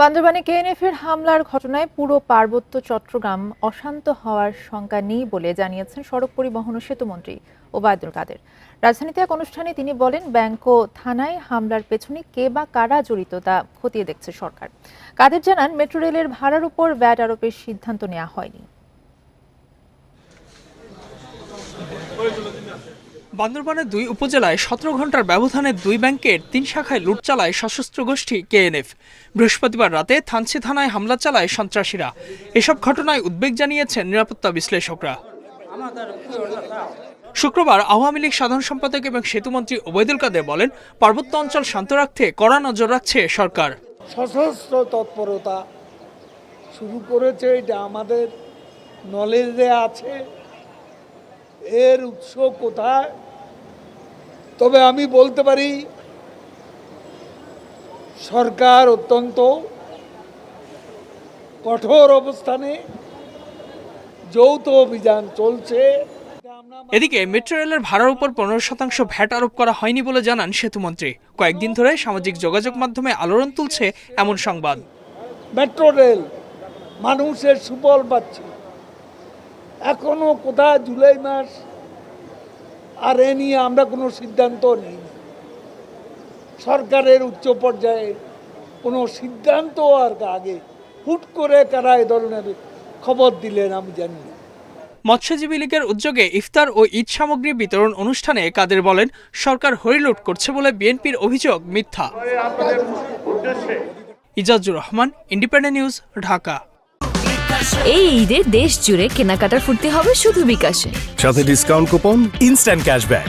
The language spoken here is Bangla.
বান্দরবানে কেএনএফ-এর হামলার ঘটনায় পুরো পার্বত্য চট্টগ্রাম অশান্ত হওয়ার শঙ্কা নেই বলে জানিয়েছেন সড়ক পরিবহন ও সেতুমন্ত্রী ওবায়দুল কাদের। রাজধানীতে এক অনুষ্ঠানে তিনি বলেন, ব্যাংক ও থানায় হামলার পেছনে কে বা কারা জড়িত তা খতিয়ে দেখছে সরকার। কাদের জানান, মেট্রো রেলের ভাড়ার উপর ভ্যাট আরোপের সিদ্ধান্ত নেওয়া হয়নি। বান্দরবানের 2 উপজেলায় 17 ঘন্টার ব্যবধানে 2 ব্যাংকের 3 শাখায় লুট চালায় সশস্ত্র গোষ্ঠী কেএনএফ। বৃহস্পতিবার রাতে থানচি থানায় হামলা চালায় সন্ত্রাসীরা। এসব ঘটনায় উদ্বেগ জানিয়েছেন নিরাপত্তা বিশ্লেষকরা। শুক্রবার আওয়ামী লীগ সাধারণ সম্পাদক এবং সেতুমন্ত্রী ওবায়দুল কাদের বলেন, পার্বত্য অঞ্চল শান্ত রাখতে কড়া নজর রাখছে সরকার। সশস্ত্র তৎপরতা শুরু করেছে, এটা আমাদের নলেজে আছে। এর উৎস কোথায়? তবে আমি বলতে পারি সরকার অত্যন্ত কঠোর অবস্থানে যৌথ অভিযান চলছে। এদিকে মেট্রো রেলের ভাড়ার উপর 15% ভ্যাট আরোপ করা হয়নি বলে জানান সেতুমন্ত্রী। কয়েকদিন ধরে সামাজিক যোগাযোগ মাধ্যমে আলোড়ন তুলছে এমন সংবাদ। মেট্রো রেল মানুষের সুফল পাচ্ছে, এখনো কোথায় জুলাই মাস, আর এ নিয়ে আমরা কোনো সিদ্ধান্ত নিই। সরকারের উচ্চ পর্যায়ে কোনো সিদ্ধান্ত আর আগে হুট করে কারা এ ধরনের খবর দিলেন আমি জানি না। মৎস্যজীবী লীগের উদ্যোগে ইফতার ও ঈদ সামগ্রী বিতরণ অনুষ্ঠানে কাদের বলেন, সরকার হরিলুট করছে বলে বিএনপির অভিযোগ মিথ্যা। Ijazur Rahman, independent news, Dhaka. এই ঈদে দেশ জুড়ে কেনাকাটার ফুর্তি হবে শুধু বিকাশে, সাথে ডিসকাউন্ট কুপন, ইনস্ট্যান্ট ক্যাশব্যাক।